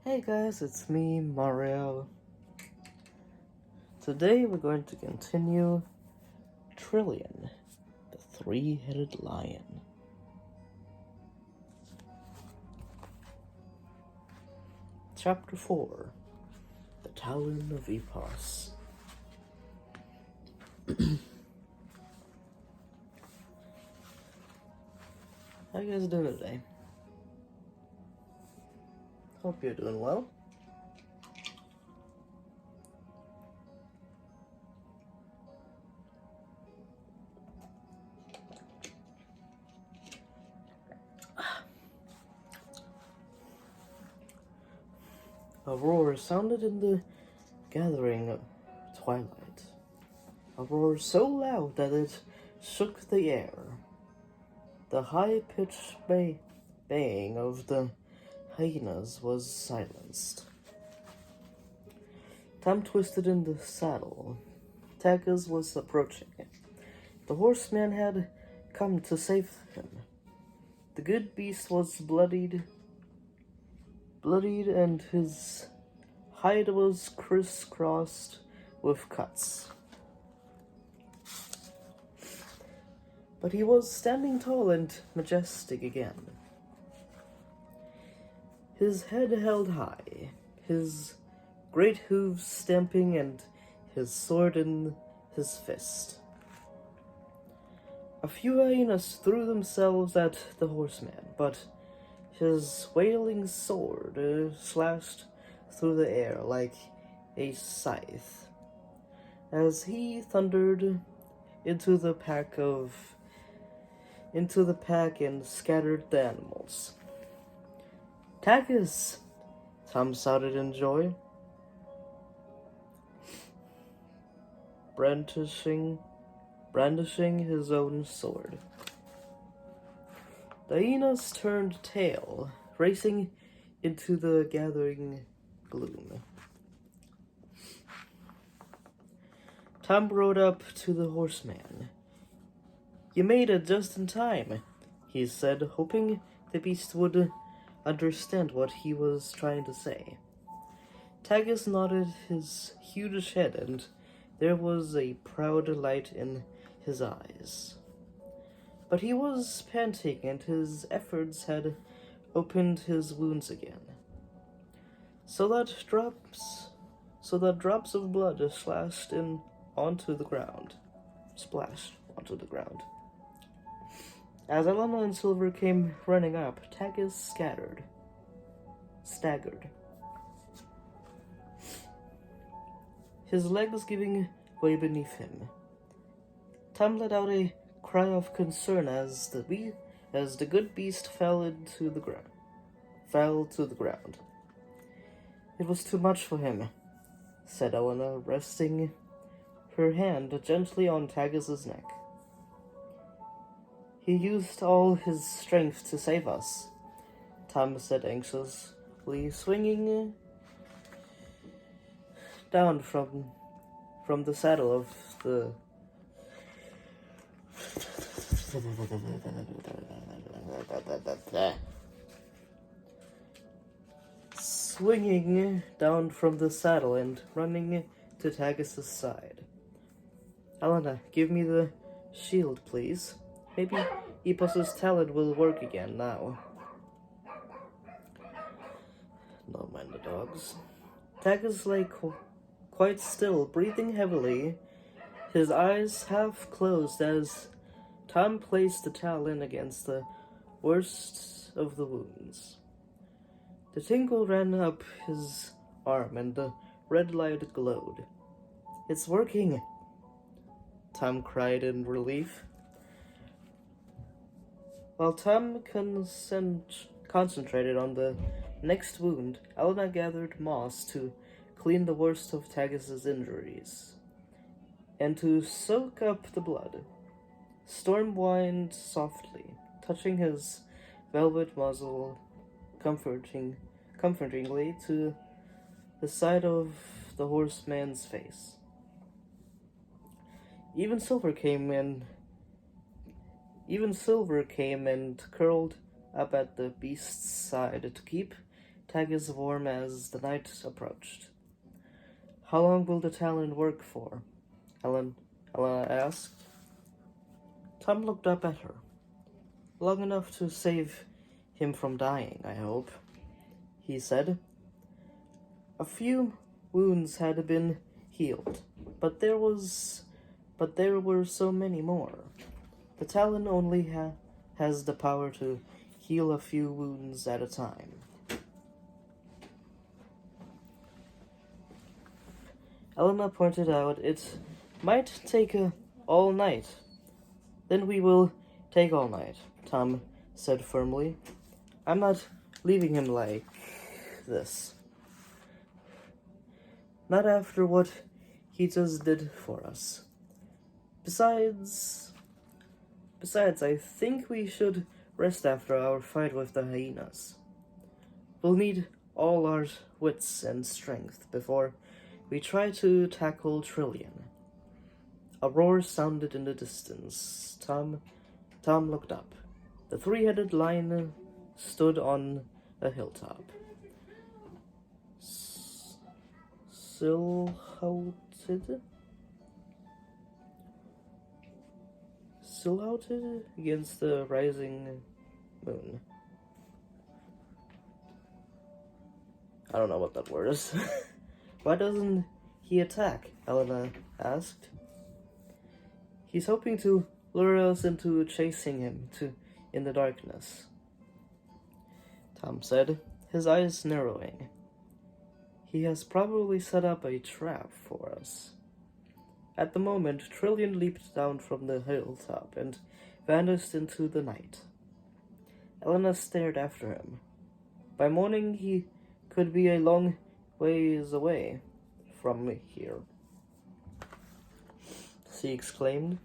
Hey guys, it's me, Mario. Today we're going to continue Trillion, the three-headed lion. Chapter 4, the Talon of EPOS. How you guys doing today? Hope you're doing well. A roar sounded in the gathering twilight. A roar so loud that it shook the air. The high-pitched baying of the hyenas was silenced. Tom twisted in the saddle. Takas was approaching. The horseman had come to save him. The good beast was bloodied, and his hide was crisscrossed with cuts. But he was standing tall and majestic again. His head held high, his great hooves stamping, and his sword in his fist. A few hyenas threw themselves at the horseman, but his wailing sword slashed through the air like a scythe as he thundered into the pack and scattered the animals. "Takas!" Tom shouted in joy, brandishing his own sword. The hyenas turned tail, racing into the gathering gloom. Tom rode up to the horseman. "You made it just in time," he said, hoping the beast would understand what he was trying to say. Tagas nodded his huge head, and there was a proud light in his eyes. But he was panting, and his efforts had opened his wounds again, so that drops of blood splashed onto the ground. As Alana and Silver came running up, Tagas staggered, his legs giving way beneath him. Tom let out a cry of concern as the good beast fell to the ground. "It was too much for him," said Elena, resting her hand gently on Tagas's neck. "He used all his strength to save us," Tom said anxiously, swinging down from the saddle of the and running to Tagas's side. "Alana, give me the shield, please. Maybe EPOS's Talon will work again now." "Don't mind the dogs." Tagas lay quite still, breathing heavily, his eyes half closed as Tom placed the Talon against the worst of the wounds. The tingle ran up his arm and the red light glowed. "It's working!" Tom cried in relief. While Tom concentrated on the next wound, Alana gathered moss to clean the worst of Tagas's injuries and to soak up the blood. Storm whined softly, touching his velvet muzzle comfortingly to the side of the horseman's face. Even Silver came and curled up at the beast's side to keep Taggis warm as the night approached. How long will the Talon work for? Helena asked. Tom looked up at her. Long enough to save him from dying, I hope, he said. A few wounds had been healed, but there were so many more. The Talon only has the power to heal a few wounds at a time. Helena pointed out it might take all night. Then we will take all night, Tom said firmly. I'm not leaving him like this. Not after what he just did for us. Besides, I think we should rest after our fight with the hyenas. We'll need all our wits and strength before we try to tackle Trillion. A roar sounded in the distance. Tom looked up. The three-headed lion stood on a hilltop. Silhouetted against the rising moon. I don't know what that word is. Why doesn't he attack? Helena asked. He's hoping to lure us into chasing him in the darkness, Tom said, his eyes narrowing. He has probably set up a trap for us. At the moment, Trillion leaped down from the hilltop and vanished into the night. Helena stared after him. By morning, he could be a long ways away from here, she exclaimed.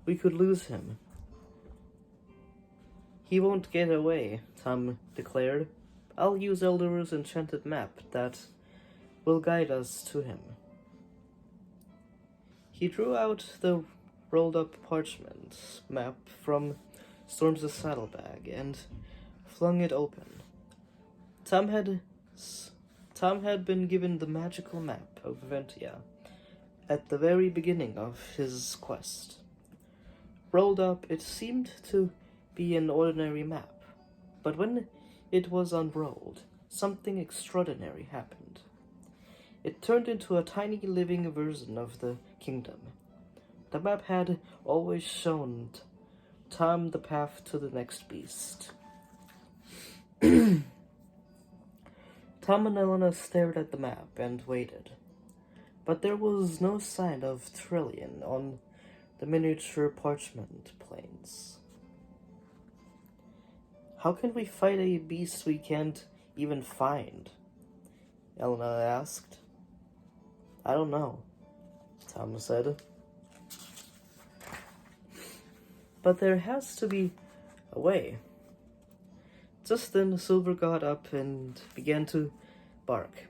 We could lose him. He won't get away, Tom declared. I'll use Elder's enchanted map that will guide us to him. He drew out the rolled-up parchment map from Storm's saddlebag and flung it open. Tom had been given the magical map of Ventia at the very beginning of his quest. Rolled up, it seemed to be an ordinary map, but when it was unrolled, something extraordinary happened. It turned into a tiny living version of the kingdom. The map had always shown Tom the path to the next beast. Tom and Helena stared at the map and waited, but there was no sign of Trillion on the miniature parchment planes. How can we fight a beast we can't even find? Helena asked. I don't know, Tom said. But there has to be a way. Just then Silver got up and began to bark.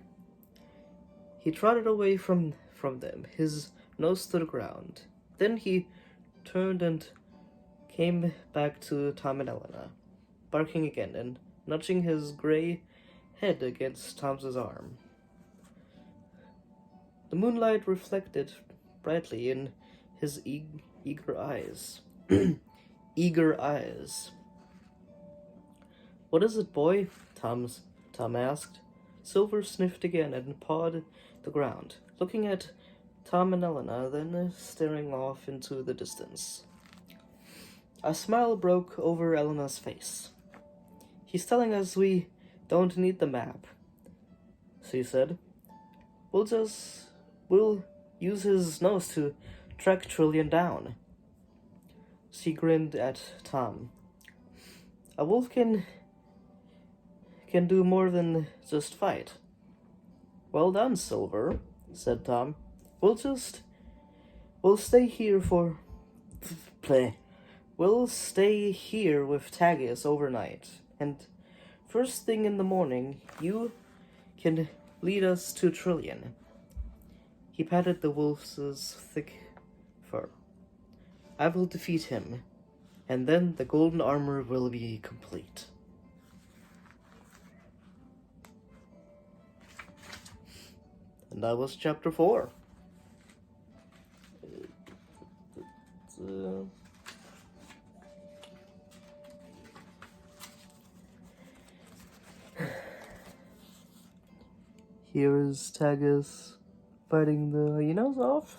He trotted away from them, his nose to the ground. Then he turned and came back to Tom and Helena, barking again and nudging his gray head against Tom's arm. The moonlight reflected brightly in his eager eyes. Eager eyes. What is it, boy? Tom asked. Silver sniffed again and pawed the ground, looking at Tom and Helena, then staring off into the distance. A smile broke over Elena's face. He's telling us we don't need the map, she said. We'll use his nose to track Trillion down. She grinned at Tom. A wolf can do more than just fight. Well done, Silver, said Tom. We'll stay here We'll stay here with Taggis overnight, and first thing in the morning, you can lead us to Trillion. He patted the wolf's thick fur. I will defeat him, and then the golden armor will be complete. And that was chapter 4. Here is Tagus fighting the hyenas off.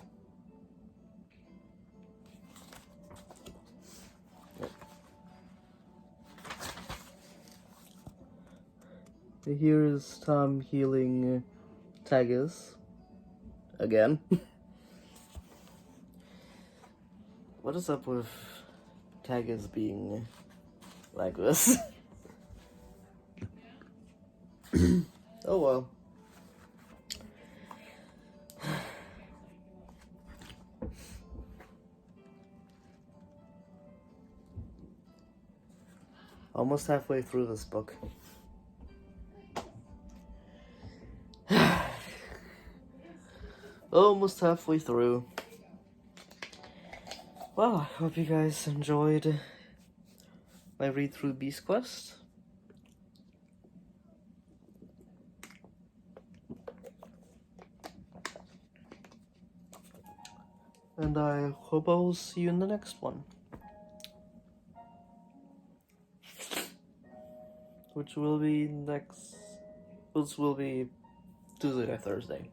Here is Tom healing Tagus again. What is up with Tagus being like this? Oh well. Almost halfway through this book. Almost halfway through. Well, I hope you guys enjoyed my read through Beast Quest. And I hope I will see you in the next one. Which will be Tuesday or Thursday.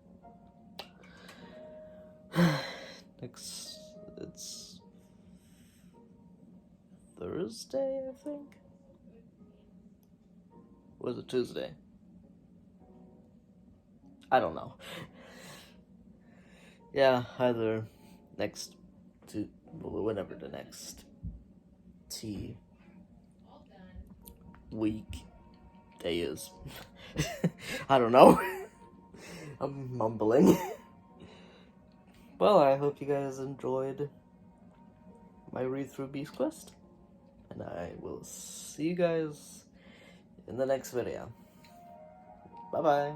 It's Thursday, I think? Or was it Tuesday? I don't know. Yeah, either whenever the next week day is. I don't know. I'm mumbling. Well, I hope you guys enjoyed my read through Beast Quest, and I will see you guys in the next video. Bye bye.